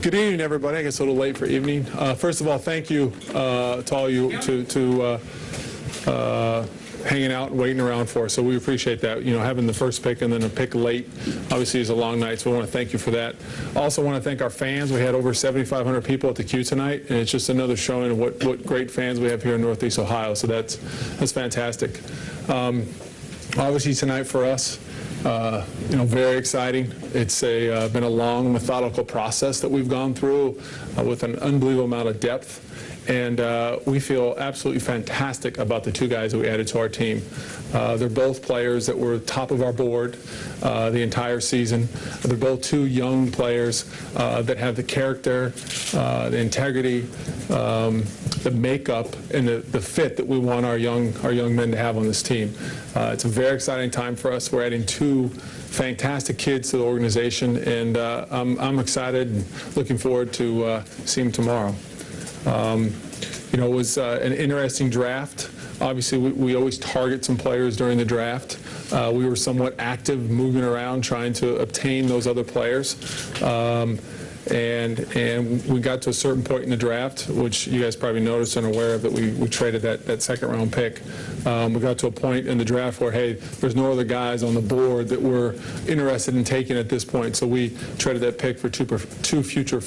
Good evening, everybody. I guess a little late for evening. First of all, thank you to all you to hanging out and waiting around for us. So we appreciate that. You know, having the first pick and then a pick late obviously is a long night, so we want to thank you for that. Also want to thank our fans. We had over 7,500 people at the Q tonight, and it's just another showing of what great fans we have here in Northeast Ohio. So that's fantastic. Obviously tonight for us, you know, very exciting. It's been a long, methodical process that we've gone through with an unbelievable amount of depth. And we feel absolutely fantastic about the two guys that we added to our team. They're both players that were top of our board the entire season. They're both two young players that have the character, the integrity, the makeup, and the fit that we want our young men to have on this team. It's a very exciting time for us. We're adding two fantastic kids to the organization, and I'm excited and looking forward to seeing them tomorrow. You know, it was an interesting draft. Obviously, we always target some players during the draft. We were somewhat active, moving around, trying to obtain those other players. And we got to a certain point in the draft, which you guys probably noticed and are aware of, that we traded that second-round pick. We got to a point in the draft where, hey, there's no other guys on the board that we're interested in taking at this point, so we traded that pick for two future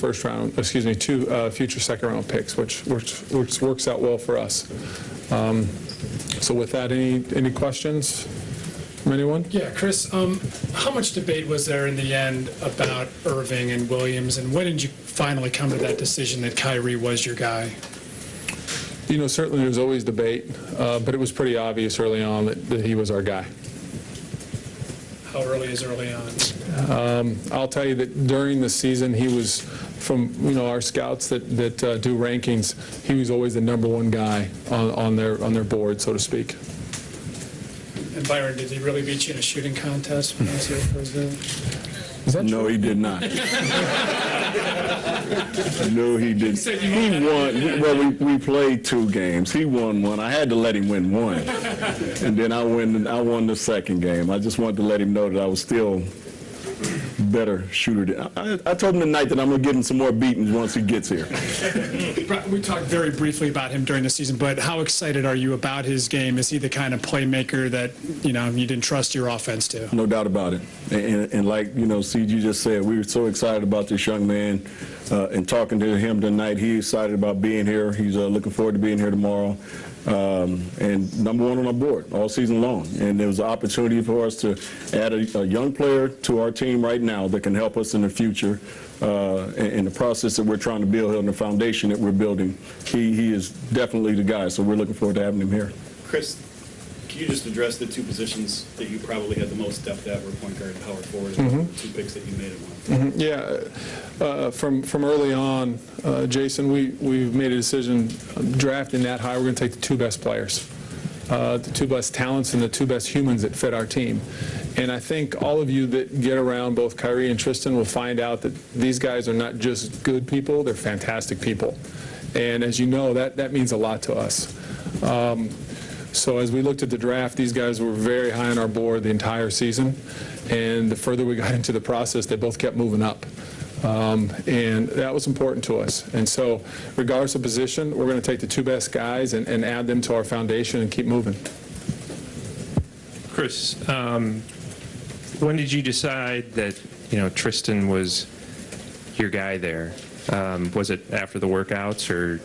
second-round picks, which works out well for us. So with that, any questions from anyone? Yeah, Chris, how much debate was there in the end about Irving and Williams, and when did you finally come to that decision that Kyrie was your guy? You know, certainly there's always debate, but it was pretty obvious early on that he was our guy. How early is early on? I'll tell you that during the season, he was, from our scouts that do rankings, he was always the #1 guy on their board, so to speak. And Byron, did he really beat you in a shooting contest when he was here president? Is that no, true? he did not. No, he didn't. He won. Well, we played 2 games. He won one. I had to let him win one, and then I won the second game. I just wanted to let him know that I was still better shooter. I told him tonight that I'm going to give him some more beatings once he gets here. We talked very briefly about him during the season, but how excited are you about his game? Is he the kind of playmaker that, you didn't trust your offense to? No doubt about it. And like, CG just said, we were so excited about this young man. And talking to him tonight, he's excited about being here. He's looking forward to being here tomorrow. And #1 on our board all season long. And there was an opportunity for us to add a young player to our team right now that can help us in the future in the process that we're trying to build and the foundation that we're building. He is definitely the guy, so we're looking forward to having him here. Chris, can you just address the 2 positions that you probably had the most depth at, were point guard and power forward, and the 2 picks that you made at one? Yeah, from early on, Jason, we've made a decision drafting that high. We're going to take the 2 best players, the 2 best talents, and the 2 best humans that fit our team. And I think all of you that get around both Kyrie and Tristan will find out that these guys are not just good people; they're fantastic people. And as you know, that means a lot to us. So as we looked at the draft, these guys were very high on our board the entire season. And the further we got into the process, they both kept moving up. And that was important to us. And so regardless of position, we're going to take the 2 best guys and add them to our foundation and keep moving. Chris, when did you decide that, Tristan was your guy there? Was it after the workouts, or,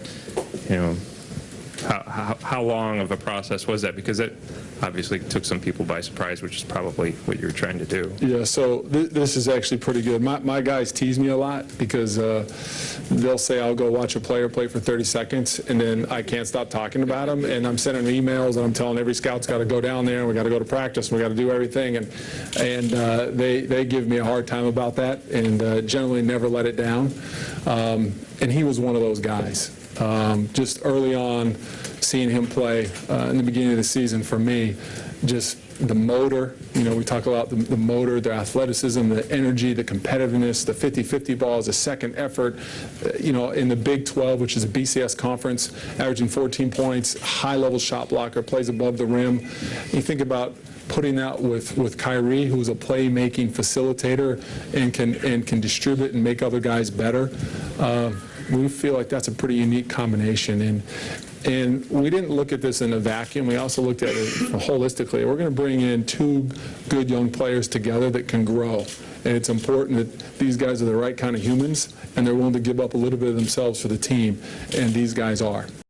how long of a process was that? Because it obviously took some people by surprise, which is probably what you were trying to do. Yeah, so this is actually pretty good. My guys tease me a lot because they'll say I'll go watch a player play for 30 seconds, and then I can't stop talking about them, and I'm sending emails, and I'm telling every scout's got to go down there, and we got to go to practice, and we got to do everything, and they give me a hard time about that, and generally never let it down. And he was one of those guys. Just early on, seeing him play in the beginning of the season, for me, just the motor, we talk about the motor, the athleticism, the energy, the competitiveness, the 50-50 balls, the second effort, in the Big 12, which is a BCS conference, averaging 14 points, high-level shot blocker, plays above the rim. You think about putting that with Kyrie, who's a playmaking facilitator and can distribute and make other guys better. we feel like that's a pretty unique combination. And we didn't look at this in a vacuum. We also looked at it holistically. We're going to bring in two good young players together that can grow. And it's important that these guys are the right kind of humans, and they're willing to give up a little bit of themselves for the team, and these guys are.